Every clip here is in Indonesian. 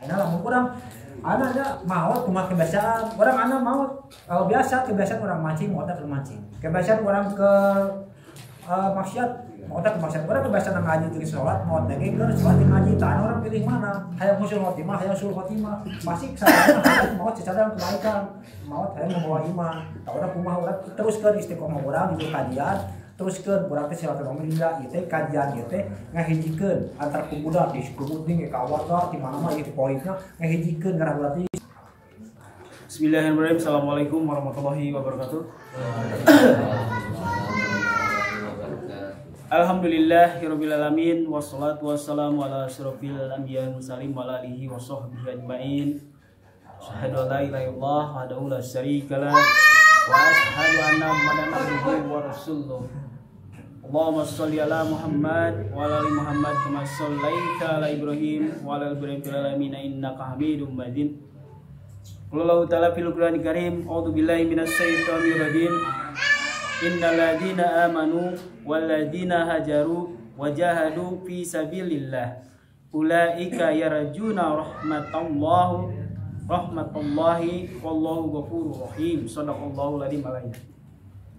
Karena lah kurang ada maut cuma kebiasaan orang anak maut kalau biasa kebiasaan orang mancing mau ke mancing kebiasaan orang ke maksiat mau ke maksiat orang kebiasaan ngaji jadi sholat mau daging ke sholat ngaji tanah orang pilih mana hayang musul khotimah hayang sul khotimah masih kesalahan mau secara kebaikan mau hayang membawa iman orang rumah orang terus ke istiqomah orang di kajian terus ke orang teh silaturahmi hingga ieu teh kajian ieu teh ngahijikeun antar pemuda di suku ting ka warga di mana-mana ieu poinnya ngahijikeun karena berarti. Bismillahirrahmanirrahim. Assalamualaikum warahmatullahi wabarakatuh. Alhamdulillahirabbil alamin wassalatu wassalamu ala asyrofil anbiya'i wal mursalin wa ala alihi washabbihi ajmain. Asyhadu an la ilaha illallah wahdahu la syarikalah wa asyhadu anna Muhammadan abduhu wa rasuluh. Allahumma sholli ala Muhammad wa ala ali Muhammad kama shallaita ala Ibrahim wa ala ali Ibrahim fil alamin innaka Hamidum Majid. Qul ta'ala fil Qur'anil Karim, a'udzu billahi minasy syaithanir rajim. Innal ladzina amanu wal ladzina hajaru wajahadu fi sabilillah ulaika yarjuna rahmatallahi wallahu ghafurur rahim. Shadaqallahul adzim alaihi.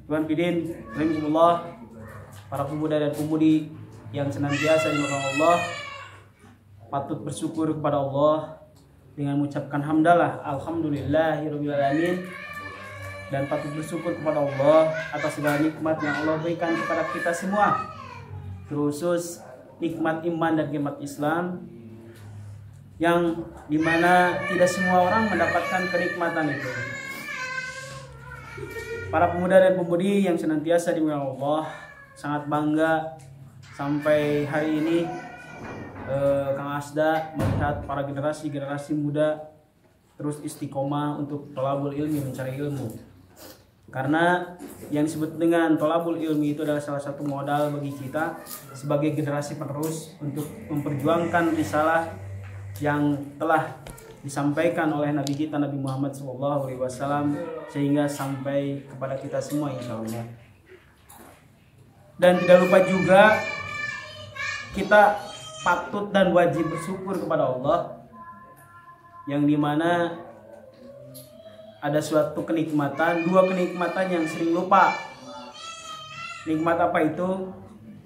Tuhan Bidin, rahimahullah, para pemuda dan pemudi yang senantiasa dimuliakan Allah, patut bersyukur kepada Allah dengan mengucapkan hamdalah alhamdulillahirabbil alamin, dan patut bersyukur kepada Allah atas segala nikmat yang Allah berikan kepada kita semua, terkhusus nikmat iman dan nikmat Islam yang dimana tidak semua orang mendapatkan kenikmatan itu. Para pemuda dan pemudi yang senantiasa dimuliakan Allah sangat bangga sampai hari ini Kang Asda melihat para generasi muda terus istiqomah untuk thalabul ilmi, mencari ilmu. Karena yang disebut dengan thalabul ilmi itu adalah salah satu modal bagi kita sebagai generasi penerus untuk memperjuangkan risalah yang telah disampaikan oleh Nabi kita Nabi Muhammad SAW sehingga sampai kepada kita semua insyaallah. Dan tidak lupa juga kita patut dan wajib bersyukur kepada Allah yang dimana ada suatu kenikmatan, dua kenikmatan yang sering lupa. Nikmat apa itu?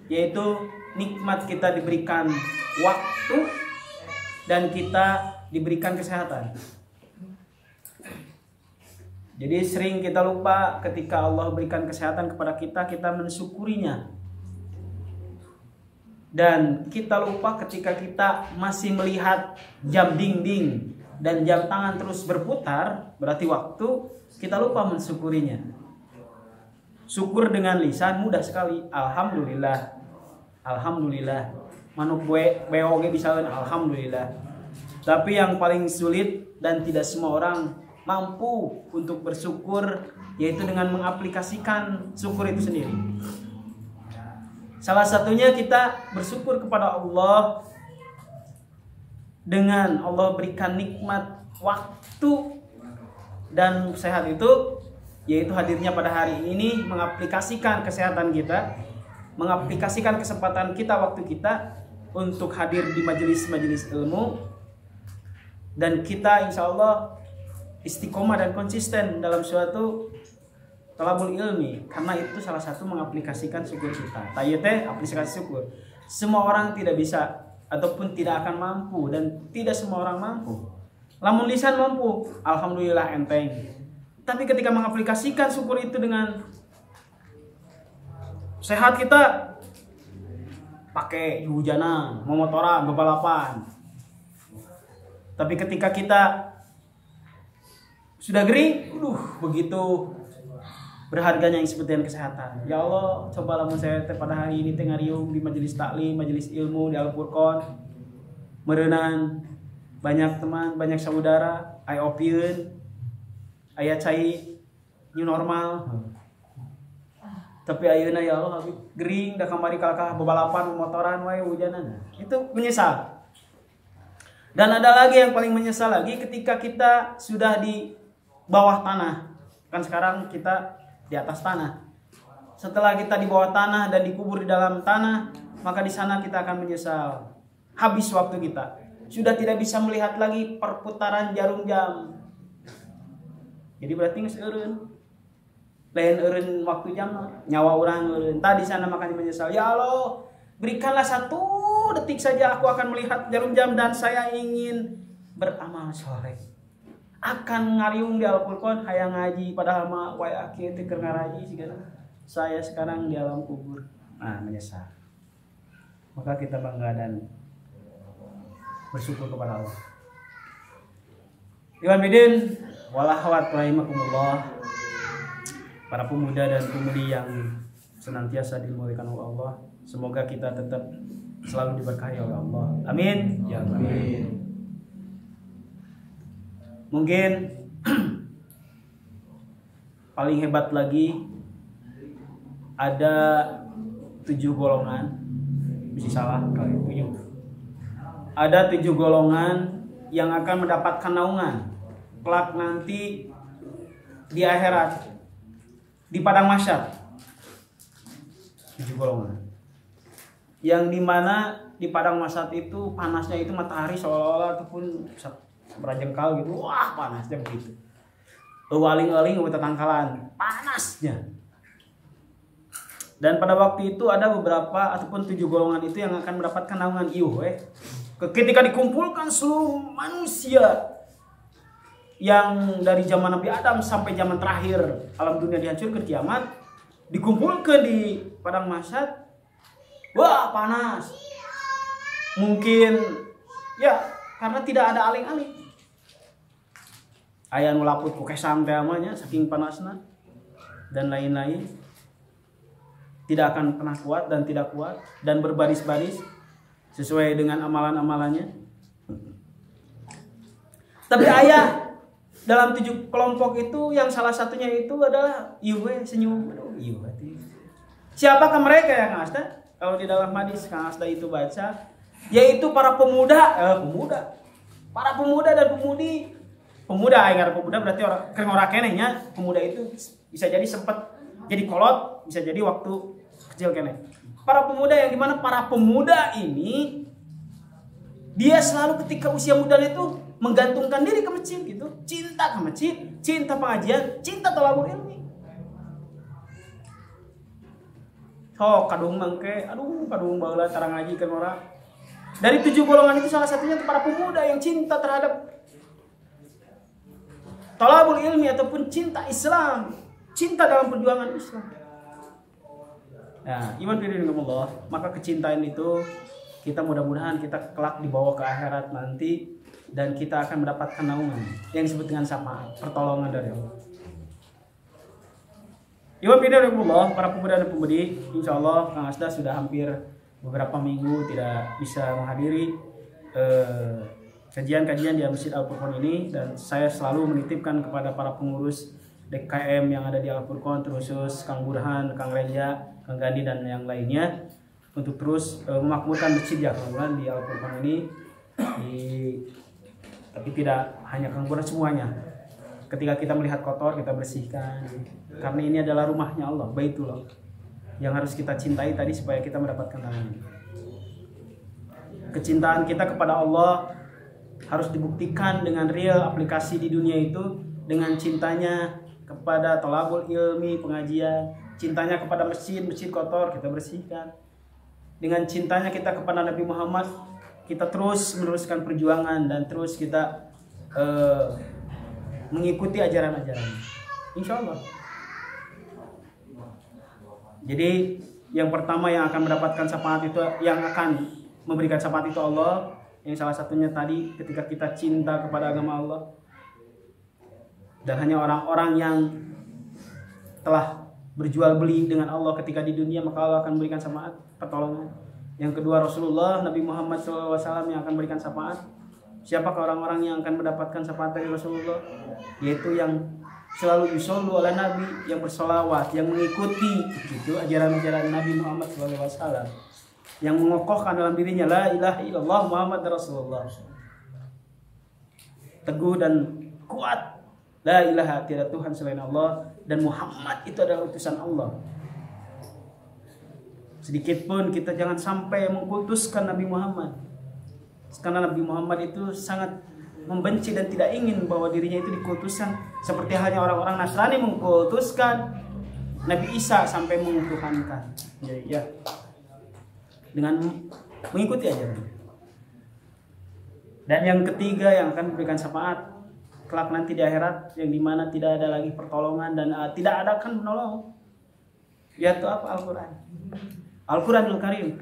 Yaitu nikmat kita diberikan waktu dan kita diberikan kesehatan. Jadi sering kita lupa ketika Allah berikan kesehatan kepada kita, kita mensyukurinya. Dan kita lupa ketika kita masih melihat jam dinding dan jam tangan terus berputar, berarti waktu, kita lupa mensyukurinya. Syukur dengan lisan mudah sekali, alhamdulillah, alhamdulillah. Manuk beoge bisa alhamdulillah. Tapi yang paling sulit dan tidak semua orang mampu untuk bersyukur yaitu dengan mengaplikasikan syukur itu sendiri. Salah satunya kita bersyukur kepada Allah dengan Allah berikan nikmat waktu dan sehat itu, yaitu hadirnya pada hari ini, mengaplikasikan kesehatan kita, mengaplikasikan kesempatan kita, waktu kita untuk hadir di majelis-majelis ilmu, dan kita insya Allah istiqomah dan konsisten dalam suatu thalabul ilmi, karena itu salah satu mengaplikasikan syukur kita. Tayete aplikasi syukur. Semua orang tidak bisa ataupun tidak akan mampu, dan tidak semua orang mampu. Lamun lisan mampu, alhamdulillah enteng. Tapi ketika mengaplikasikan syukur itu dengan sehat kita, pakai hujanan, memotoran, bebalapan. Tapi ketika kita sudah gering, begitu berharganya yang disebut dengan kesehatan. Ya Allah, cobalah saya pada hari ini tengarium di majelis taklim, majelis ilmu di Al-Furqan, merenang banyak teman, banyak saudara, aya opieun, aya cai new normal. Tapi ayeuna ya Allah gering da kamari kalkah bebalapan motoran wae hujanan. Itu menyesal. Dan ada lagi yang paling menyesal lagi ketika kita sudah di bawah tanah. Kan sekarang kita di atas tanah. Setelah kita di bawah tanah dan dikubur di dalam tanah, maka di sana kita akan menyesal. Habis waktu kita. sudah tidak bisa melihat lagi perputaran jarum jam. Jadi berarti geus eureun. Lain eureun waktu jam nyawa urang eureun. Tadi sana makanya menyesal. Ya Allah, berikanlah 1 detik saja aku akan melihat jarum jam dan saya ingin beramal soleh. Akan ngariung di Al-Furqan hayang ngaji padahal mah wae kieu teh keur ngaraji sigana. Saya sekarang di alam kubur. Nah, menyesal. Maka kita bangga dan bersyukur kepada Allah. Iwan bidin walahwat rahimakumullah. Para pemuda dan pemudi yang senantiasa dimuliakan oleh Allah, semoga kita tetap selalu diberkahi oleh Allah. Amin. Ya amin. Mungkin paling hebat lagi ada 7 golongan, bisa salah kali 7. Ada 7 golongan yang akan mendapatkan naungan kelak nanti di akhirat, di padang mahsyar. 7 golongan yang dimana di padang mahsyar itu panasnya itu matahari seolah-olah ataupun berjengkal gitu, wah panasnya begitu. Waling-waling kita tangkalan, panasnya. Dan pada waktu itu ada beberapa ataupun 7 golongan itu yang akan mendapatkan naungan ketika dikumpulkan seluruh manusia yang dari zaman Nabi Adam sampai zaman terakhir alam dunia dihancurkan kiamat, dikumpulkan di padang mahsyar, wah panas. Mungkin ya karena tidak ada aling-aling. Aya nu laput ku kesang teh amanya saking panasna dan lain-lain. Tidak akan pernah kuat dan tidak kuat dan berbaris-baris sesuai dengan amalan-amalannya. Tapi ayah dalam 7 kelompok itu yang salah satunya itu adalah iwe senyum. Siapakah mereka yang Asda? Kalau di dalam hadis Kang Asda itu baca, yaitu para pemuda, para pemuda dan pemudi. Pemuda, agar pemuda berarti orang kenehnya. Pemuda itu bisa jadi sempat jadi kolot, bisa jadi waktu kecil keneh. Para pemuda yang dimana para pemuda ini dia selalu ketika usia mudanya itu menggantungkan diri ke masjid gitu, cinta ke masjid, cinta pengajian, cinta thalabul ilmi. So kadung mangke, kadung baheula tara ngaji kan ora. Dari 7 golongan itu salah satunya para pemuda yang cinta terhadap thalabul ilmi ataupun cinta Islam, cinta dalam perjuangan Islam. Nah, iman billahi, maka kecintaan itu kita mudah-mudahan kita kelak dibawa ke akhirat nanti dan kita akan mendapatkan naungan yang disebut dengan syafaat, pertolongan dari Allah. Iman billahi, para pemuda dan pemudi, insyaallah Kang Asda sudah hampir beberapa minggu tidak bisa menghadiri kajian-kajian di Masjid Al-Furqan ini, dan saya selalu menitipkan kepada para pengurus DKM yang ada di Al-Furqan, terkhusus Kang Burhan, Kang Reja, Kang Gandhi dan yang lainnya untuk terus memakmurkan masjid ya Kang di Al-Furqan ini. Tapi tidak hanya Kang Burhan, semuanya. Ketika kita melihat kotor kita bersihkan, karena ini adalah rumahnya Allah, Baitullah, yang harus kita cintai tadi supaya kita mendapatkan naungan. Kecintaan kita kepada Allah harus dibuktikan dengan real aplikasi di dunia itu, dengan cintanya kepada thalabul ilmi, pengajian, cintanya kepada masjid kotor kita bersihkan. Dengan cintanya kita kepada Nabi Muhammad, kita terus meneruskan perjuangan dan terus kita mengikuti ajaran-ajaran. Insya Allah. Jadi yang pertama yang akan mendapatkan syafaat itu, yang akan memberikan syafaat itu Allah. Yang salah satunya tadi ketika kita cinta kepada agama Allah. Dan hanya orang-orang yang telah berjual beli dengan Allah ketika di dunia, maka Allah akan memberikan syafaat, pertolongan. Yang kedua Rasulullah Nabi Muhammad SAW yang akan memberikan syafaat. Siapakah orang-orang yang akan mendapatkan syafaat dari Rasulullah? Yaitu yang selalu yusollu ala Nabi, yang bersolawat, yang mengikuti itu ajaran-ajaran Nabi Muhammad SAW, yang mengokohkan dalam dirinya la ilaha illallah Muhammad Rasulullah, teguh dan kuat, la ilaha tiada Tuhan selain Allah, dan Muhammad itu adalah utusan Allah. Sedikit pun kita jangan sampai mengkultuskan Nabi Muhammad. Karena Nabi Muhammad itu sangat membenci dan tidak ingin bahwa dirinya itu dikultuskan, seperti halnya orang-orang Nasrani mengkultuskan Nabi Isa sampai mengutuhankan. Ya. Dengan mengikuti ajaran. Dan yang ketiga yang akan memberikan syafaat kelak nanti di akhirat, yang dimana tidak ada lagi pertolongan dan tidak ada kan penolong, yaitu apa? Al-Quran. Al-Quranul Karim.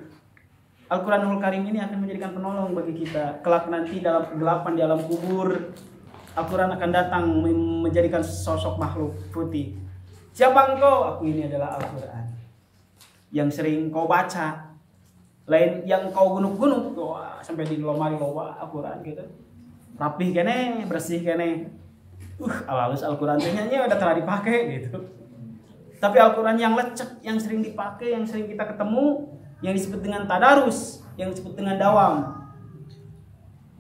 Al-Quranul Karim ini akan menjadikan penolong bagi kita kelak nanti dalam kegelapan di alam kubur. Al-Quran akan datang menjadikan sosok makhluk putih. Siapa engkau? Aku ini adalah Al-Quran yang sering kau baca. Lain yang kau gunuk-gunuk sampai di lemari loba Al-Quran gitu. Rapih kene, bersih kene. Halus Al-Quran nya udah telah dipakai gitu. Tapi Al-Quran yang lecek, yang sering dipakai, yang sering kita ketemu, yang disebut dengan tadarus, yang disebut dengan dawam.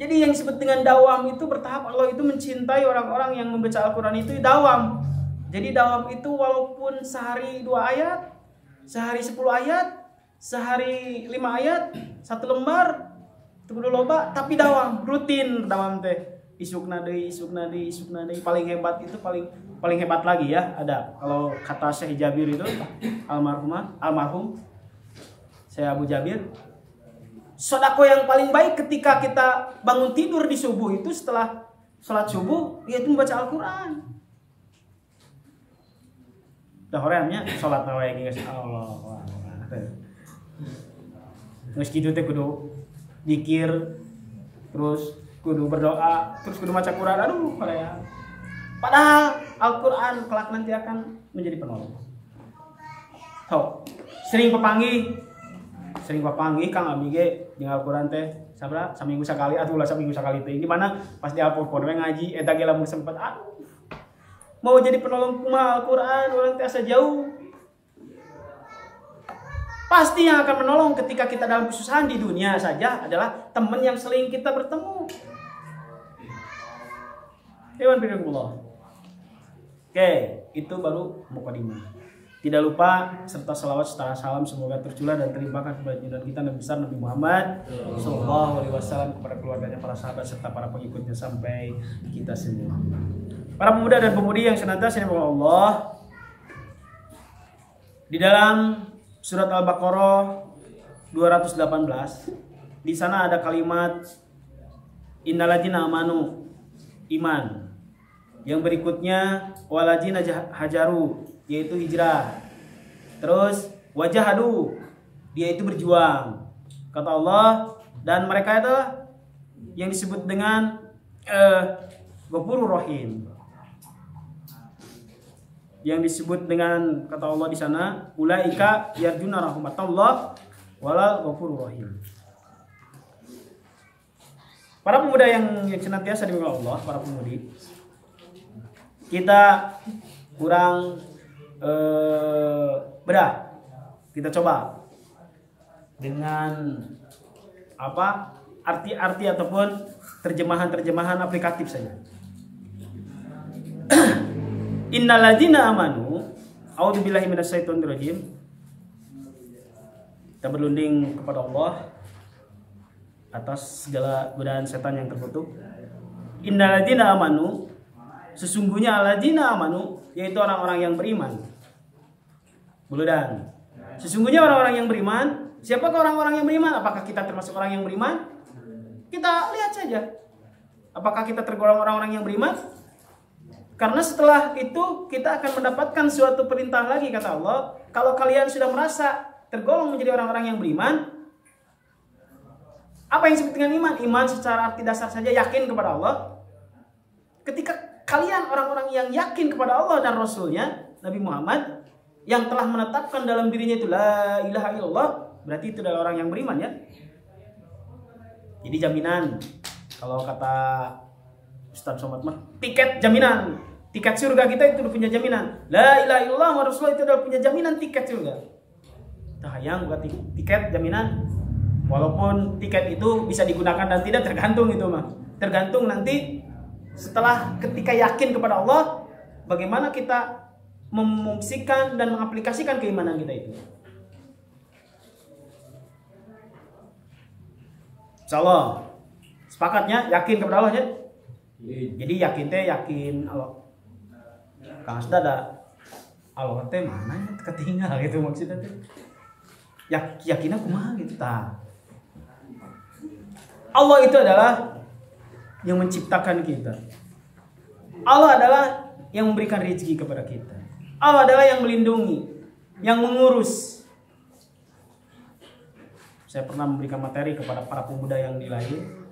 Jadi yang disebut dengan dawam itu bertahap. Allah itu mencintai orang-orang yang membaca Al-Quran itu dawam. Jadi dawam itu walaupun sehari 2 ayat, sehari 10 ayat, sehari 5 ayat, 1 lembar, itu kudu loba, tapi dawam, rutin dawam teh. Isukna deui, isukna deui, isukna deui. Paling hebat itu paling hebat lagi ya, ada. Kalau kata Syekh Jabir itu almarhum Syekh Abu Jabir, sodako yang paling baik ketika kita bangun tidur di subuh itu setelah sholat subuh, yaitu membaca Al-Quran. Dah horeamnya sholat nawae geus Allah. Geus kitu teh kudu zikir, terus kudu berdoa, terus kudu maca Quran. Aduh, hoream. Padahal Al-Quran kelak nanti akan menjadi penolong. Sering papanggih Kang Abi ge jeung Al-Qur'an teh sabaraha saminggu sakali atuh ulah saminggu sakali teh. Di mana pas di Al-Qur'an we ngaji eta ge lamun sempat mau jadi penolong kumaha Al-Qur'an urang teh asa jauh. Pasti yang akan menolong ketika kita dalam kesusahan di dunia saja adalah teman yang sering kita bertemu. Hewan firmanullah. Oke, itu baru mukadimah. Tidak lupa serta salawat serta salam semoga tercurah dan terlimpahkan kepada junjungan kita Nabi besar Nabi Muhammad Sallallahu Alaihi Wasallam, kepada keluarganya, para sahabat serta para pengikutnya sampai kita semua. Para pemuda dan pemudi yang senantiasa dimuliakan Allah, di dalam surat Al-Baqarah 218 di sana ada kalimat innalladzina amanu, iman. Yang berikutnya waladzina hajaru, yaitu hijrah. Terus wajahadu, dia itu berjuang. Kata Allah, dan mereka itu yang disebut dengan Ghafurur Rahim. Yang disebut dengan kata Allah di sana, ulaika yarjuna rahmatallah walal Ghafurur Rahim. Para pemuda yang senantiasa dimuliakan Allah, para pemudi, kita kurang bedah. Kita coba dengan apa arti-arti ataupun terjemahan-terjemahan aplikatif saja. Innalladzina amanu, a'udzubillahi minasyaitonirrajim. Kita berlindung kepada Allah atas segala godaan setan yang terkutuk. Innalladzina amanu, sesungguhnya alladzina amanu, yaitu orang-orang yang beriman. Buludan. Sesungguhnya orang-orang yang beriman. Siapakah orang-orang yang beriman? Apakah kita termasuk orang yang beriman? Kita lihat saja. Apakah kita tergolong orang-orang yang beriman? Karena setelah itu kita akan mendapatkan suatu perintah lagi, kata Allah. Kalau kalian sudah merasa tergolong menjadi orang-orang yang beriman, apa yang disebut dengan iman? Iman secara arti dasar saja yakin kepada Allah. Ketika kalian orang-orang yang yakin kepada Allah dan Rasulnya Nabi Muhammad, yang telah menetapkan dalam dirinya itu la ilaha illallah, berarti itu adalah orang yang beriman ya. Jadi jaminan, kalau kata Ustaz Somad mah, tiket jaminan, tiket surga kita itu udah punya jaminan. La ilaha illallah wa rasulullah itu udah punya jaminan tiket surga. Tahayang bukan tiket jaminan, walaupun tiket itu bisa digunakan dan tidak tergantung itu mah. Tergantung nanti setelah ketika yakin kepada Allah, bagaimana kita memfungsikan dan mengaplikasikan keimanan kita itu. Insyaallah Sepakatnya yakin kepada Allah ya. Jadi yakin teh yakin Allah. Kang Asda ada Allah teh mana ya ketinggal gitu maksudnya teh. Yakin aku mah gitu ta. Allah itu adalah yang menciptakan kita. Allah adalah yang memberikan rezeki kepada kita. Allah adalah yang melindungi, yang mengurus. Saya pernah memberikan materi kepada para pemuda yang di lain,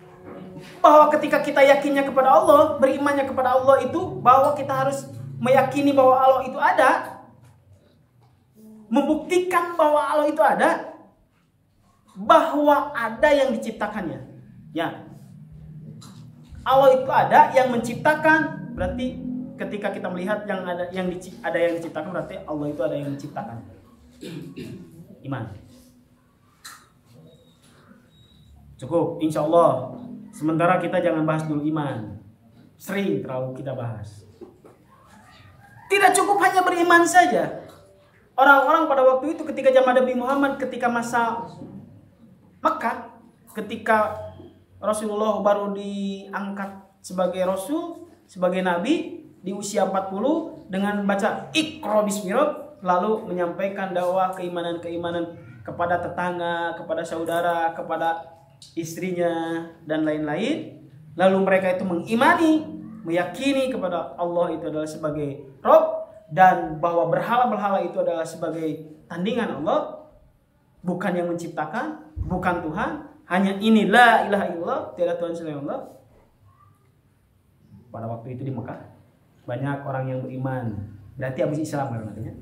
bahwa ketika kita yakinnya kepada Allah, berimannya kepada Allah itu, bahwa kita harus meyakini bahwa Allah itu ada, membuktikan bahwa Allah itu ada, bahwa ada yang diciptakannya. Ya, Allah itu ada yang menciptakan, berarti ketika kita melihat yang ada yang diciptakan, berarti Allah itu ada yang menciptakan. Iman. Cukup, insya Allah. Sementara kita jangan bahas dulu iman. Sering terlalu kita bahas. Tidak cukup hanya beriman saja. Orang-orang pada waktu itu ketika zaman Nabi Muhammad, ketika masa Makkah, ketika Rasulullah baru diangkat sebagai Rasul, sebagai Nabi di usia 40 dengan baca Iqra bismi rabbik, lalu menyampaikan dakwah keimanan-keimanan kepada tetangga, kepada saudara, kepada istrinya dan lain-lain. Lalu mereka itu mengimani, meyakini kepada Allah itu adalah sebagai Rabb, dan bahwa berhala-berhala itu adalah sebagai tandingan Allah, bukan yang menciptakan, bukan Tuhan. Hanya ini la ilaha illallah, tiada Tuhan selain Allah. Pada waktu itu di Mekah banyak orang yang beriman, berarti habis Islam kan artinya.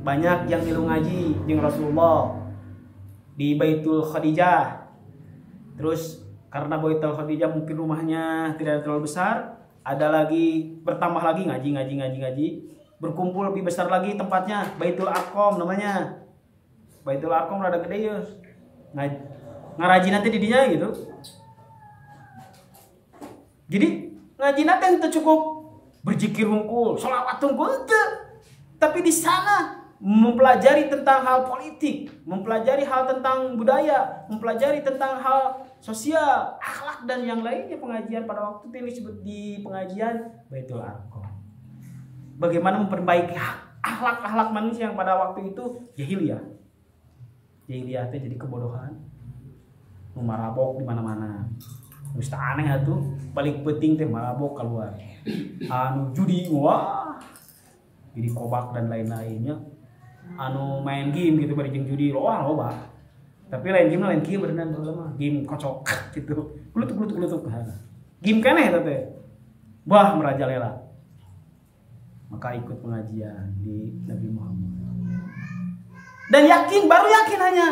Banyak yang nilu ngaji jeung Rasulullah di Baitul Khadijah. Terus karena Baitul Khadijah mungkin rumahnya tidak terlalu besar, ada lagi bertambah lagi ngaji. Berkumpul lebih besar lagi tempatnya, Baitul Arqam namanya. Baitul Arqam rada gede ya. Ngaraji nanti di dinya gitu. Jadi ngaji nanti itu cukup berzikir hungkul, sholawat hungkul, tapi di sana mempelajari tentang hal politik, mempelajari hal tentang budaya, mempelajari tentang hal sosial, akhlak dan yang lainnya. Pengajian pada waktu itu disebut di pengajian Baitul Arqam. Bagaimana memperbaiki akhlak manusia yang pada waktu itu jahiliyah. Jahiliyah itu jadi kebodohan. Marabok di mana-mana. Mesti aneh atuh, balik penting teh marabok keluar. Anu judi wah. Jadi kobak dan lain-lainnya. Anu main game gitu bari jeung judi loba. Tapi lain game berenang mah. Game kocok gitu. Gulutuk. Game keneh eta teh. Wah, merajalela. Maka ikut pengajian di Nabi Muhammad. Dan baru yakin hanya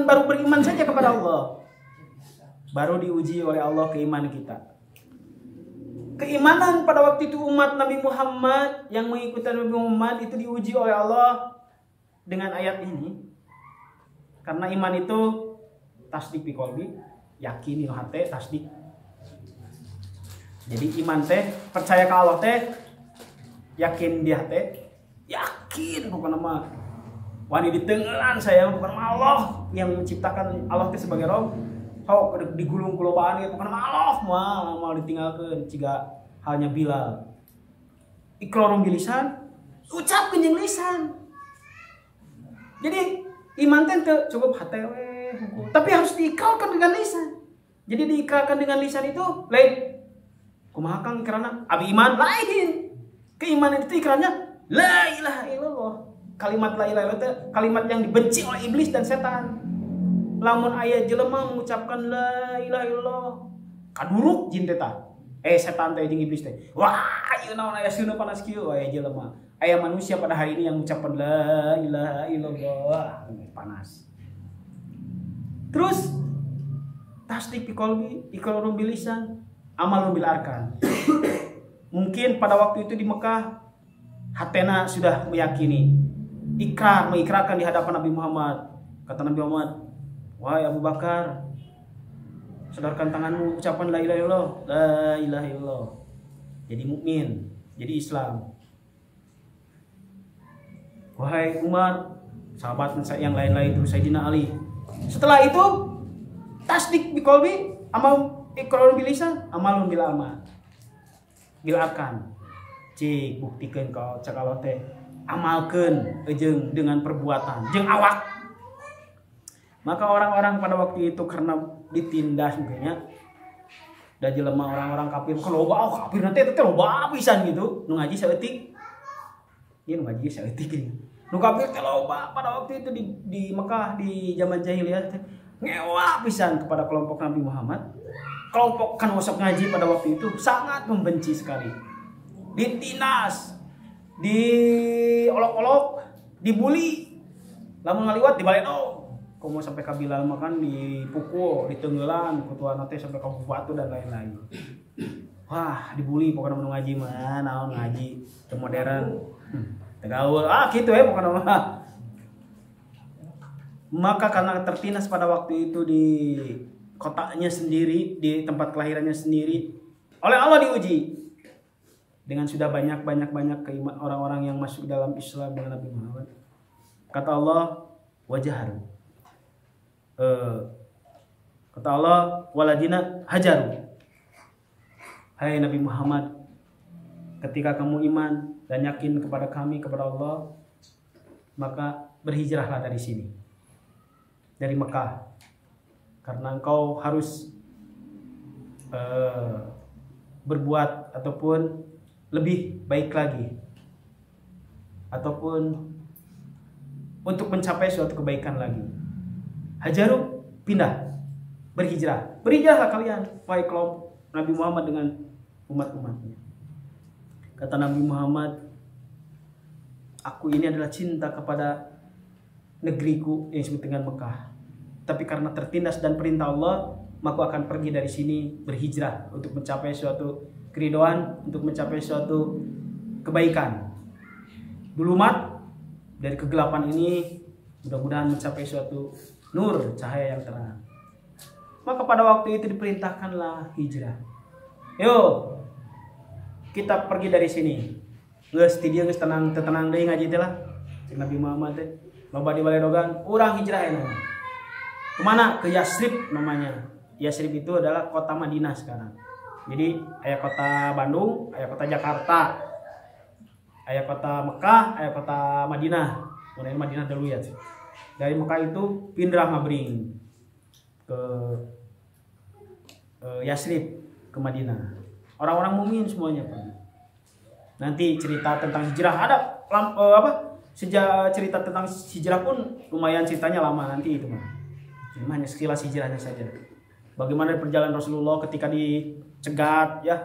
baru beriman saja kepada Allah. Baru diuji oleh Allah keimanan kita. Keimanan pada waktu itu umat Nabi Muhammad yang mengikuti Nabi Muhammad itu diuji oleh Allah dengan ayat ini. Karena iman itu tasdik bi qalbi, yakin di hati, tasdik. Jadi iman teh percaya ke Allah teh, yakin di hati, yakin bukan nama wani di tengelan saya bukan Allah yang menciptakan, Allah itu sebagai Rabb. How digulung kulobaan gitu bukan Allah mau ditinggalkan ciga halnya Bilal. Iqrarun bilisan, ucapkeun jeung lisan. Jadi iman teh teu cukup hate we, tapi harus diikrarkan dengan lisan. Jadi diikrarkan dengan lisan itu lain kumaha kang ikrarna? Abi iman lain. Keimanan itu ikrarnya la ilaha illallah. Kalimat la ilaha illallah kalimat yang dibenci oleh iblis dan setan. Lamun aya jelema mengucapkan la ilaha illallah, kaduruk jin teh tah. Setan teh jeung iblis teh. Wah, ieu naon aya sieuna panas kieu aya jelema. Aya manusia pada hari ini yang mengucapkan la ilaha illallah, panas. Terus tasdik bi qalbi, iqrarun bil lisan, amalun bil arkan. Mungkin pada waktu itu di Mekah hatena sudah meyakini, mengikrarkan di hadapan Nabi Muhammad. Kata Nabi Muhammad, wahai Abu Bakar, sadarkan tanganmu, ucapan la ilaha illallah, la ilaha illallah. Jadi mukmin, jadi Islam. Wahai Umar, sahabat yang lain-lain itu Sayyidina Ali. Setelah itu tasdik bi qalbi, amal iqrarun bil lisan, amalun bil amal. Bil arkan. Cik buktikeun ka cakalo teh amalkeun jeung dengan perbuatan, jeung awak. Maka orang-orang pada waktu itu karena ditindas mungkinnya da jelema orang-orang kafir loba kafir nanti teh loba pisan gitu. Nu ngaji saeutik. Ieu nu ngaji saeutik gini. Nu kafir teh loba pada waktu itu di Mekah di zaman jahiliyah teh ngewa pisan kepada kelompok Nabi Muhammad. Kelompok kan wasap ngaji pada waktu itu sangat membenci sekali. Ditindas, diolok-olok, dibully. Lamun ngaliwat dibaleno. Komo sampai ka Bilal makan dipukul, ditenggelan, kutuan teh sampai ka batu dan lain-lain. Wah, dibully pokoknya mun ngaji mah, naon ngaji teu modern. Tegaul. Gitu pokoknya mah. Maka karena tertindas pada waktu itu di kotanya sendiri, di tempat kelahirannya sendiri, oleh Allah diuji dengan sudah banyak orang-orang yang masuk dalam Islam dengan Nabi Muhammad. Kata Allah, wajaharu. Kata Allah, waladina hajaru. Hai Nabi Muhammad, ketika kamu iman dan yakin kepada kami, kepada Allah, maka berhijrahlah dari sini, dari Mekah, karena engkau harus berbuat ataupun lebih baik lagi, ataupun untuk mencapai suatu kebaikan lagi. Hajaru, pindah, berhijrahlah kalian, wahai kelompok Nabi Muhammad dengan umat-umatnya. Kata Nabi Muhammad, aku ini adalah cinta kepada negeriku yang disebut dengan Mekah. Tapi karena tertindas dan perintah Allah, maka akan pergi dari sini, berhijrah untuk mencapai suatu keridhaan, untuk mencapai suatu kebaikan. Dulumat dari kegelapan ini, mudah-mudahan mencapai suatu nur, cahaya yang terang. Maka pada waktu itu diperintahkanlah hijrah. Yo, kita pergi dari sini. Geus ti dieu geus tenang deui ngaji teh lah. Cek Nabi Muhammad teh, loba di Baledogan, urang hijrah enak. Kemana? Ke Yasrib namanya. Yasrib itu adalah kota Madinah sekarang. Jadi aya kota Bandung, aya kota Jakarta, aya kota Mekah, aya kota Madinah. Mulai Madinah dulu ya. Dari Mekah itu pindah ngabring ke Yasrib, ke Madinah. Orang-orang mukmin semuanya Pak. Nanti cerita tentang hijrah ada cerita tentang hijrah pun lumayan ceritanya lama nanti itu mah. Cuma hanya sekilas hijrahnya saja. Bagaimana perjalanan Rasulullah ketika dicegat ya.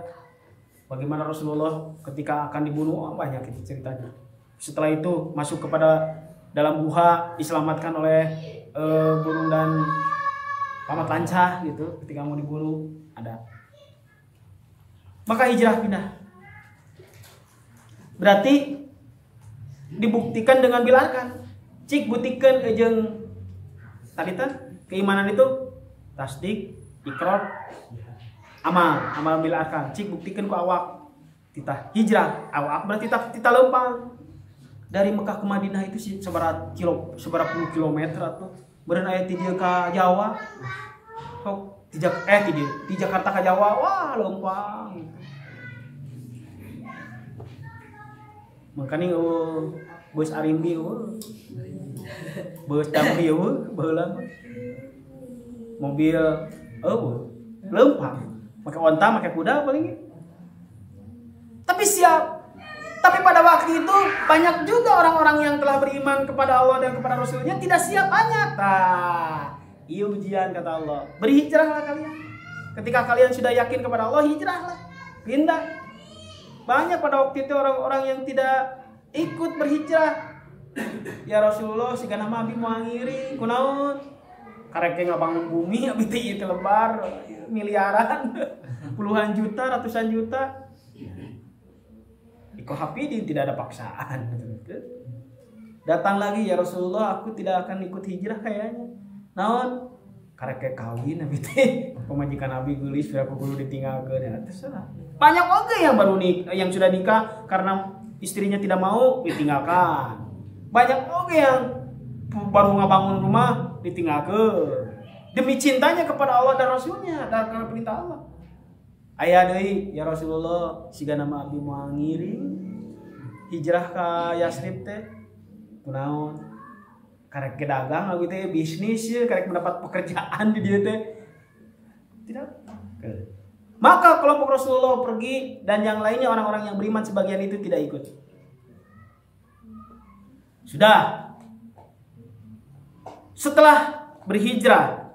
Bagaimana Rasulullah ketika akan dibunuh, banyak itu ceritanya. Setelah itu masuk kepada dalam guha, diselamatkan oleh burung dan pamat lancah gitu ketika mau dibunuh ada. Maka hijrah pindah. Berarti dibuktikan dengan bilarkan. Cik buktikan jeung taditan keimanan itu tasdik, ikrar, amal bil arkan. Cik buktikan ku awak. Kita hijrah, awak berarti kita lempang. Dari Mekah ke Madinah itu seberapa puluh kilometer atau beureun aya ti dieu ka Jawa. Di Jakarta ke Jawa, wah lempang. Makanya bus Arimbi, bus Damri, baheula mobil, lempang. Pakai onta, pakai kuda paling. Tapi siap. Tapi pada waktu itu banyak juga orang-orang yang telah beriman kepada Allah dan kepada Rasulnya tidak siap banyak. Iya ujian kata Allah. Berhijrahlah kalian. Ketika kalian sudah yakin kepada Allah, hijrahlah. Pindah. Banyak pada waktu itu orang-orang yang tidak ikut berhijrah. Ya Rasulullah sigana mah abi moal ngiri kunaon? Karek ngabangun bumi abi teh ieu lebar miliaran, puluhan juta, ratusan juta. Iko hafidin tidak ada paksaan. Datang lagi ya Rasulullah, aku tidak akan ikut hijrah kayaknya. Naon? Karek kawin abi teh pemajikan abi geulis berapa kudu ditinggalkeun ya terserah. Banyak oge yang baru yang sudah nikah karena istrinya tidak mau ditinggalkan. Banyak oge yang baru ngabangun rumah ditinggalkeun. demi cintanya kepada Allah dan Rasulnya dan karena perintah Allah. Aya deui ya Rasulullah siga nama abdi moal ngiring hijrah ka Yasrib teh kunaon karek dagang abdi teh bisnis ya karek mendapat pekerjaan di dieu teh tidak. Maka kelompok Rasulullah pergi dan yang lainnya orang-orang yang beriman sebagian itu tidak ikut. Sudah. Setelah berhijrah,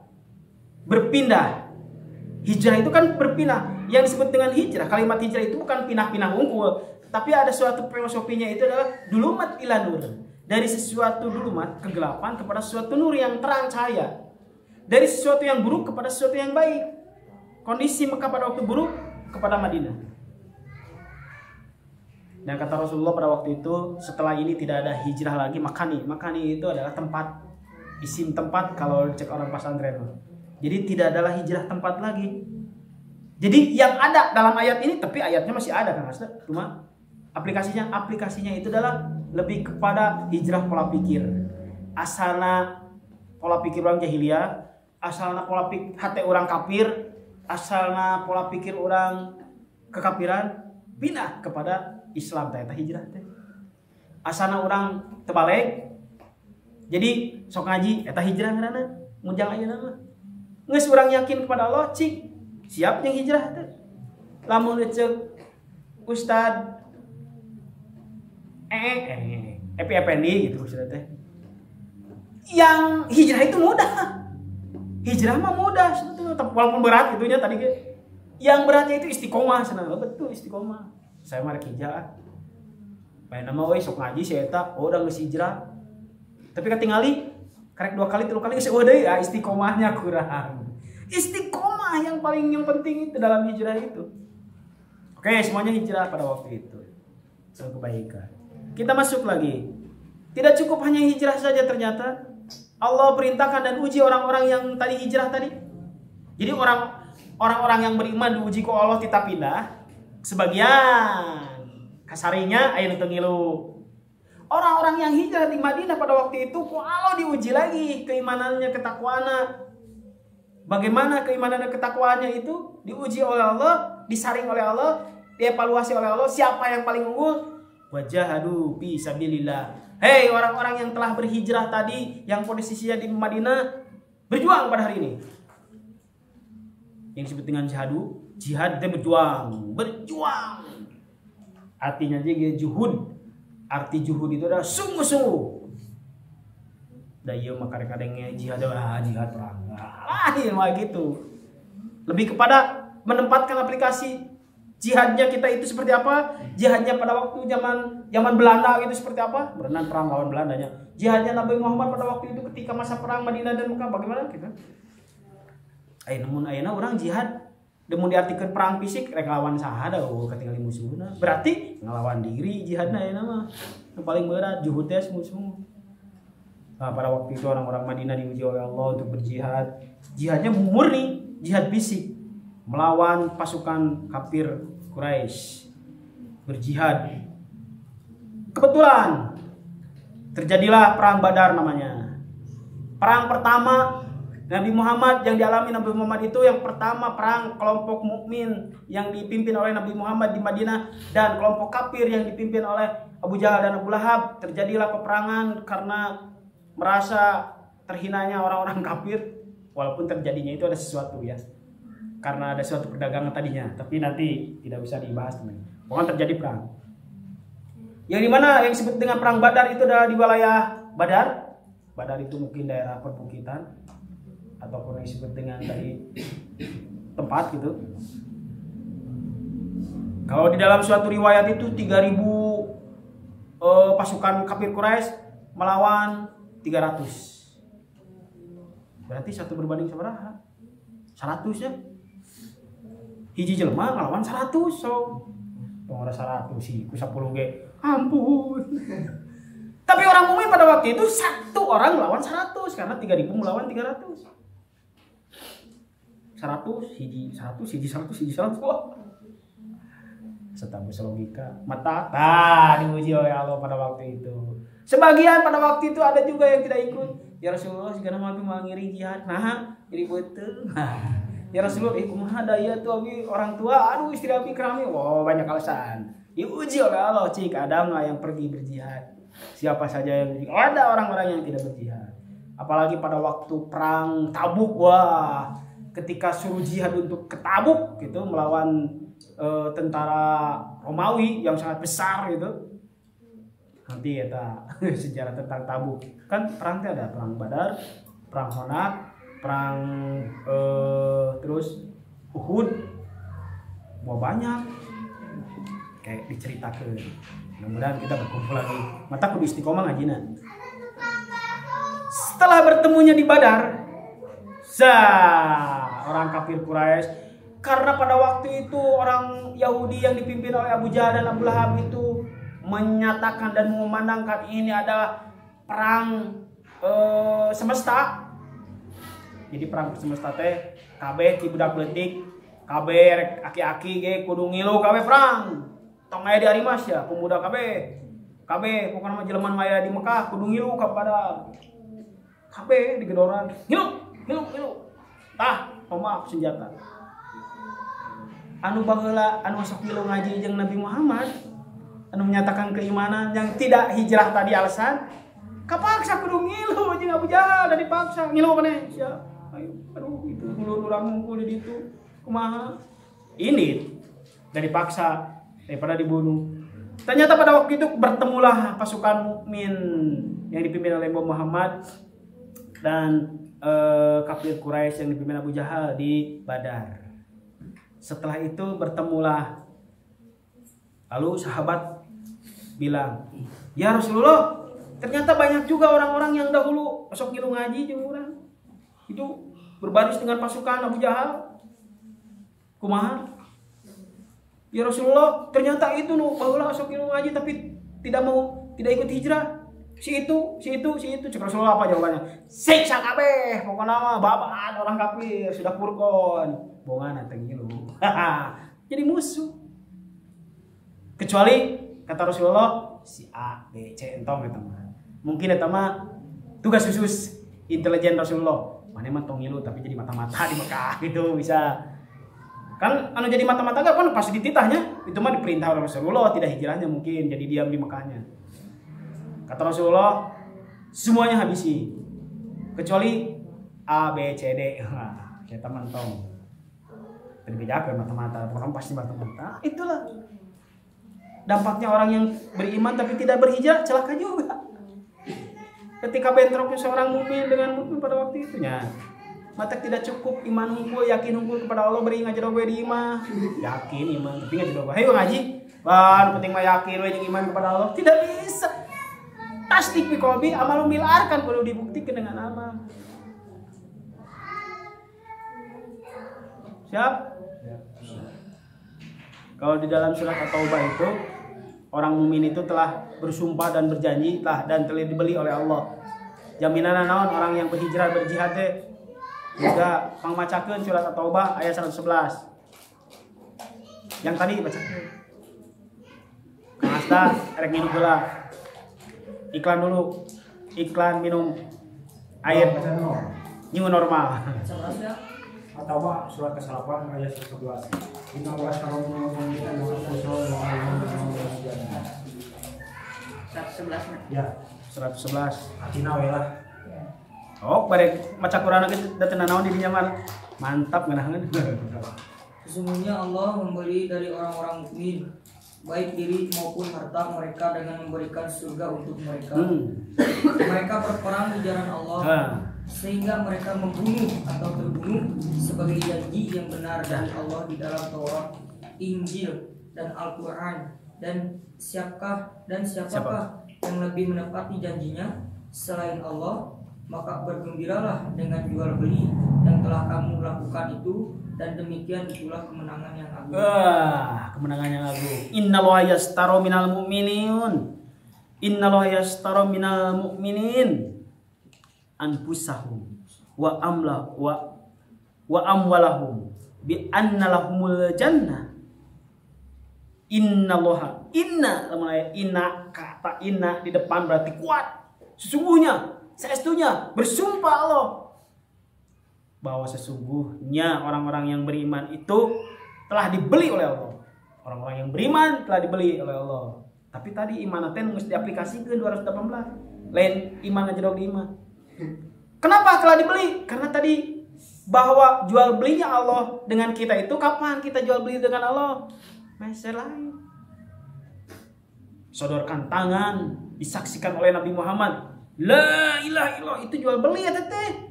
berpindah. Hijrah itu kan berpindah. Yang disebut dengan hijrah, kalimat hijrah itu bukan pindah-pindah unggul, tapi ada suatu filosofinya itu adalah dulumat ila nur. Dari sesuatu dulumat kegelapan kepada sesuatu nur yang terang cahaya. Dari sesuatu yang buruk kepada sesuatu yang baik. Kondisi Mekah pada waktu buruk kepada Madinah. Dan kata Rasulullah pada waktu itu, setelah ini tidak ada hijrah lagi, makani. Makani itu adalah tempat, isim tempat kalau cek orang pesantren. Jadi tidak adalah hijrah tempat lagi. Jadi yang ada dalam ayat ini, tapi ayatnya masih ada kan Mas? Cuma aplikasinya itu adalah lebih kepada hijrah pola pikir. Asalna pola pikir orang jahiliyah, asalna pola pikir hati orang kafir, asalna pola pikir orang kekafiran, pindah kepada Islam teh hijrah teh. Asalna orang terbalik. Jadi sok ngaji eta hijrah ngaranna, munjang ayeuna mah. Geus urang yakin kepada Allah, cik siap yang hijrah teh. Lamun ceuk Ustad Epi Effendi gitu Ustad teh. Yang hijrah itu mudah. Hijrah mah mudah sebetulnya, walaupun berat itunya tadi ke. Yang beratnya itu istiqomah senang betul istiqomah. Saya mah rek hijrah. Bae nama we sok ngaji si eta, oh udah geus hijrah. Tapi katingali karek 2 kali 3 kali geus deui ya istiqomahnya kurang. Istiqomah yang penting itu dalam hijrah itu. Oke, semuanya hijrah pada waktu itu. Soal kebaikan. Kita masuk lagi. Tidak cukup hanya hijrah saja ternyata. Allah perintahkan dan uji orang-orang yang tadi hijrah tadi. Jadi orang-orang yang beriman diuji ku Allah tita pindah. Sebagian kasarinya aya nu teu ngilu. Orang-orang yang hijrah di Madinah pada waktu itu ku Allah diuji lagi keimanannya, ketakwaannya. Bagaimana keimanan dan ketakwaannya itu diuji oleh Allah, disaring oleh Allah, dievaluasi oleh Allah siapa yang paling unggul? Wajahadu fi sabilillah. Hei orang-orang yang telah berhijrah tadi, yang posisinya di Madinah, berjuang pada hari ini. Yang disebut dengan jihad dan berjuang. Artinya juga juhud. Arti juhud itu adalah sungguh-sungguh. Da ieu mah kadang-kadang jihad perang. Lain mah gitu. Lebih kepada menempatkan aplikasi jihadnya kita itu seperti apa? Jihadnya pada waktu zaman Belanda itu seperti apa? Berenang perang lawan Belandanya. Jihadnya Nabi Muhammad pada waktu itu ketika masa perang Madinah dan Mekah bagaimana kita? Namun ayeuna orang jihad demun diartikeun perang fisik rek lawan saha da ketinggalan musuhna. Berarti ngelawan diri jihadna ayeuna mah. Yang paling berat juhud teh musuh. Nah, pada waktu itu orang-orang Madinah diuji oleh Allah untuk berjihad. Jihadnya murni jihad fisik melawan pasukan kafir Quraisy. Berjihad. Kebetulan terjadilah perang Badar namanya. Perang pertama Nabi Muhammad yang dialami Nabi Muhammad itu yang pertama perang kelompok mukmin yang dipimpin oleh Nabi Muhammad di Madinah dan kelompok kafir yang dipimpin oleh Abu Jahal dan Abu Lahab. Terjadilah peperangan karena merasa terhinanya orang-orang kafir, walaupun terjadinya itu ada sesuatu ya. Karena ada suatu perdagangan tadinya, tapi nanti tidak bisa dibahas teman. Pokoknya terjadi perang. Yang dimana yang disebut dengan perang Badar itu adalah di wilayah Badar. Badar itu mungkin daerah perbukitan ataupun yang disebut dengan tadi tempat gitu. Kalau di dalam suatu riwayat itu 3.000 pasukan kafir Quraisy melawan 300. Berarti satu berbanding sabaraha? 100 ya. Hiji jelema ngelawan 100 so. Tong ada 100 sih ku 10 ge. Ampun. Tapi orang mukmin pada waktu itu satu orang melawan 100 karena 3.000 melawan 300. 100 hiji 100. Wah. Setambah logika. Mata diuji oleh Allah pada waktu itu. Sebagian pada waktu itu ada juga yang tidak ikut. Ya Rasulullah segala abi mau ngiring jihad. Nah, jadi betul. Ya Rasulullah, kumaha daya tuh abi orang tua, aduh istri abi kerami. Oh, banyak alasan. Diuji oleh Allah, cik ada nggak yang pergi berjihad? Siapa saja yang berjihad? Ada orang-orang yang tidak berjihad. Apalagi pada waktu perang Tabuk, wah, ketika suruh jihad untuk ke Tabuk gitu melawan tentara Romawi yang sangat besar gitu. Nanti ya sejarah tentang Tabuk kan perangnya ada perang Badar, perang Honat, perang terus Uhud, wah banyak kayak diceritakan. Mudah-mudahan kita berkumpul lagi. Mata kudu istiqomah ngajina. Setelah bertemunya di Badar, orang kafir Quraisy, karena pada waktu itu orang Yahudi yang dipimpin oleh Abu Jahal dan Abu Lahab itu menyatakan dan memandangkan ini adalah perang semesta. Jadi perang semesta teh kabeh ti budak leutik, kabeh aki-aki ge kudu ngilu kabeh perang. Tong aya di Arimas ya, pemuda kabeh. Kabeh pokona mah jelema maya di Mekah kudu ngilu kepada kabeh di gedoran. Ngilu. Tah, tomak senjata. Anu baheula anu sok ngilu ngaji jeung Nabi Muhammad, anu menyatakan keimanan yang tidak hijrah tadi alasan kapaksa kudu ngilu jeung Abu Jahal dan dipaksa ngilu keneh sia. Ayo aduh itu dulu urang ngumpul di ditu kumaha ini dari paksa daripada dibunuh. Ternyata pada waktu itu bertemulah pasukan mukmin yang dipimpin oleh Muhammad dan kafir Quraisy yang dipimpin Abu Jahal di Badar. Setelah itu bertemulah, lalu sahabat bilang, ya Rasulullah, ternyata banyak juga orang-orang yang dahulu masuk ngilu ngaji jeung urang itu berbaris dengan pasukan Abu Jahal. Kumaha? Ya Rasulullah, ternyata itu nu baheula masuk ngilu ngaji tapi tidak ikut hijrah. Si itu. Cek Rasulullah apa jawabannya? Siksa kabeh, pokoknya mah babaan orang kafir sudah furqon. Bongan teh ngilu. Jadi musuh. Kecuali kata Rasulullah si A, B, C entong eta mah. Mungkin eta mah tugas khusus intelijen Rasulullah. Mane mah tong ngilu tapi jadi mata-mata di Mekah gitu bisa. Kan anu jadi mata-mata kan pasti dititahnya. Itu mah diperintah oleh Rasulullah, tidak hijrahnya mungkin jadi diam di Mekahnya. Kata Rasulullah, semuanya habisi kecuali A, B, C, D. Kita mantong. Lebih jago mata-mata, orang pasti mata-mata. Itulah dampaknya orang yang beriman tapi tidak berhijrah, celaka juga. Ketika bentroknya seorang mukmin dengan mukmin pada waktu itunya, mata tidak cukup iman unggul, yakin unggul kepada Allah, beri ngaji doa di imah, yakin iman tapi ngaji doa. Ayo ngaji, ban penting mah yakin we jeung iman kepada Allah. Tidak bisa. Tasdik bi qalbi, amal milarkan perlu dibuktikan dengan amal. Siap? Kalau di dalam surat At-Taubah itu orang mukmin itu telah bersumpah dan berjanji dan telah dibeli oleh Allah. Jaminan naon orang yang berhijrah berjihad teh juga pangmacakeun surat At-Taubah ayat 111. Yang tadi bacakeun. Kang Asta rek minum heula. Iklan dulu. Iklan minum air new normal. At-Taubah surat ke-8 ayat 11. Inna Allah ta'ala 111. Ya, 111. Atina we lah. Oh, barek maca Quran ge da teu naon di dinya mah. Mantap ngeunaheun. Sesungguhnya Allah memberi dari orang-orang mukmin baik diri maupun harta mereka dengan memberikan surga untuk mereka. Mereka berperang di jalan Allah sehingga mereka membunuh atau terbunuh sebagai janji yang benar dari Allah di dalam Taurat, Injil dan Al-Quran. Dan siapakah yang lebih menepati janjinya selain Allah? Maka bergembiralah dengan jual beli yang telah kamu lakukan itu, dan demikian itulah kemenangan yang agung. Kemenangan yang agung. Innallaha yashtara minal mu'minin. Innallaha yashtara minal mu'minin anfusahum wa amwalahum bi anna lahumul jannah. Innallaha inna kata inna di depan berarti kuat. Sesungguhnya saestunya bersumpah Allah bahwa sesungguhnya orang-orang yang beriman itu telah dibeli oleh Allah. Orang-orang yang beriman telah dibeli oleh Allah. Tapi tadi iman teh mesti diaplikasikan 218. Lain iman aja dong di iman. Kenapa telah dibeli? Karena tadi bahwa jual belinya Allah dengan kita itu kapan kita jual beli dengan Allah? Masalah lain. Sodorkan tangan, disaksikan oleh Nabi Muhammad. La ilaha illallah, itu jual beli ya teteh.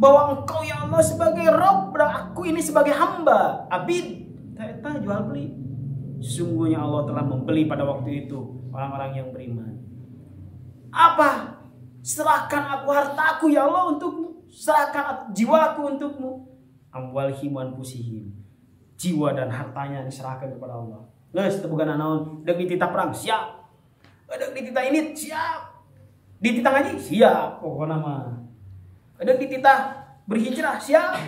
Bahwa engkau ya Allah sebagai Rabb dan aku ini sebagai hamba, abid. Eta jual beli. Sesungguhnya Allah telah membeli pada waktu itu orang-orang yang beriman. Apa? Serahkan aku hartaku ya Allah untukmu. Serahkan jiwaku untukmu. Amwalihim wa anfusihim. Jiwa dan hartanya diserahkan kepada Allah. Geus teu boga naon, deuk dititah perang siap. Deuk dititah ini siap. Dititah ngaji siap pokona mah. Deuk dititah berhijrah siap.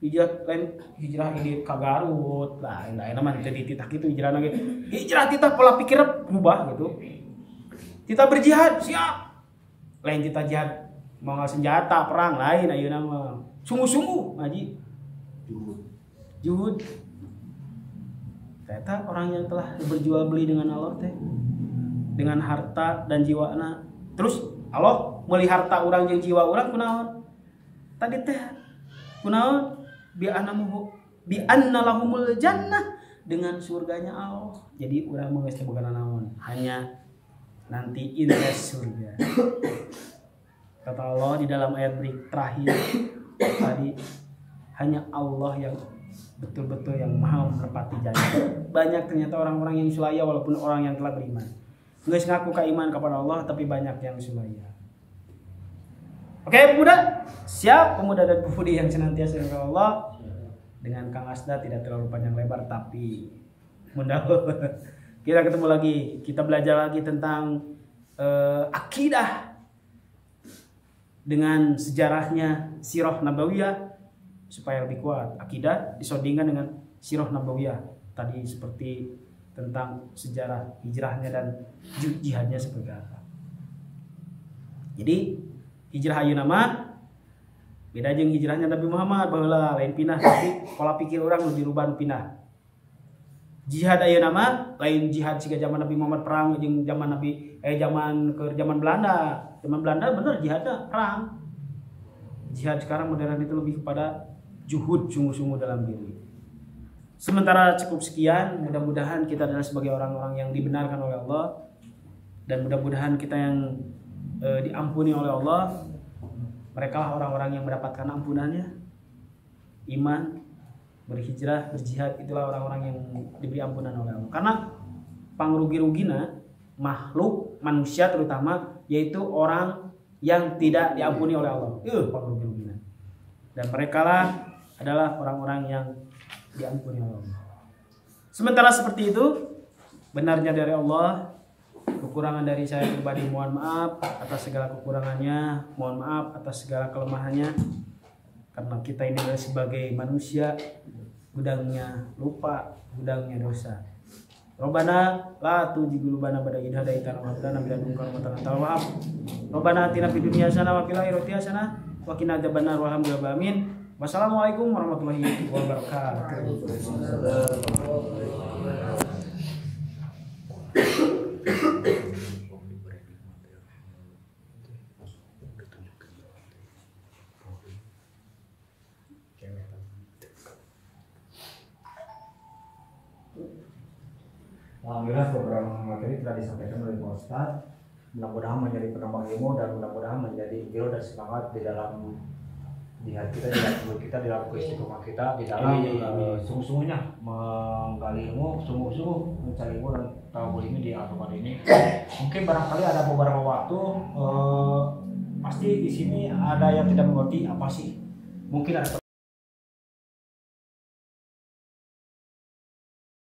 Hijrah ini ka Garut. Lain mah teu dititah kitu hijrah lagi. Hijrah titah pola pikir berubah gitu. Titah berjihad siap. Lain titah jihad mau senjata perang lain ayeuna mah. Sungguh-sungguh ngaji. Juhud. Ternyata orang yang telah berjual beli dengan Allah teh, dengan harta dan jiwana. Terus Allah melihat harta orang jeung jiwa orang kunaon? Tadi teh kunaon? Bi anna lahumul jannah, dengan surganya Allah. Jadi urang mah geus teu boga naon, hanya nanti indah surga. Kata Allah di dalam ayat terakhir tadi, hanya Allah yang betul-betul yang maha menepati janji. Banyak ternyata orang-orang yang sulaya walaupun orang yang telah beriman. Geus ngaku keiman kepada Allah tapi banyak yang sulaya. Oke pemuda, siap pemuda dan pemudi yang senantiasa dengan Allah. Dengan Kang Asda tidak terlalu panjang lebar tapi mudah. Kita ketemu lagi, kita belajar lagi tentang akidah dengan sejarahnya sirah nabawiyah supaya lebih kuat. Akidah disondingkan dengan sirah nabawiyah tadi seperti tentang sejarah hijrahnya dan jihadnya seperti apa. Jadi hijrah ayeuna mah beda jeung hijrahnya Nabi Muhammad, baheula lain pindah tapi pola pikir orang lebih dirubah pindah. Jihad ayeuna mah lain jihad siga zaman Nabi Muhammad perang jeung zaman zaman Belanda. Zaman Belanda bener jihadnya perang. Jihad sekarang modern itu lebih kepada juhud, sungguh-sungguh dalam diri. Sementara cukup sekian, mudah-mudahan kita adalah sebagai orang-orang yang dibenarkan oleh Allah dan mudah-mudahan kita yang diampuni oleh Allah. Mereka lah orang-orang yang mendapatkan ampunannya. Iman, berhijrah, berjihad, itulah orang-orang yang diberi ampunan oleh Allah. Karena pangrugi-rugina makhluk manusia terutama yaitu orang yang tidak diampuni oleh Allah. Pangrugi-rugina. Dan mereka lah adalah orang-orang yang diampuni oleh Allah. Sementara seperti itu, benarnya dari Allah, kekurangan dari saya pribadi mohon maaf atas segala kekurangannya, mohon maaf atas segala kelemahannya. Karena kita ini adalah sebagai manusia, gudangnya lupa, gudangnya dosa. Robbana la tuzigh qulubana ba'da idh hadaitana wa hab lana min ladunka rahmatan wa hab. Robbana atina fid dunya hasanah wa fil akhirati hasanah wa qina adzabannar walhamdulillahi amin. Wassalamualaikum warahmatullahi wabarakatuh. Alhamdulillah beberapa materi telah disampaikan oleh Pak Ustadz. Mudah-mudahan menjadi penambah ilmu dan mudah-mudahan menjadi giroh dan semangat di dalam jihad kita, di dalam hidup kita, di dalam keistiqomah kita, di dalam sungguh-sungguhnya menggali ilmu, sungguh-sungguh mencari ilmu dan tahu ini di aturan ini. Mungkin barangkali ada beberapa waktu pasti di sini ada yang tidak mengerti apa sih. Mungkin ada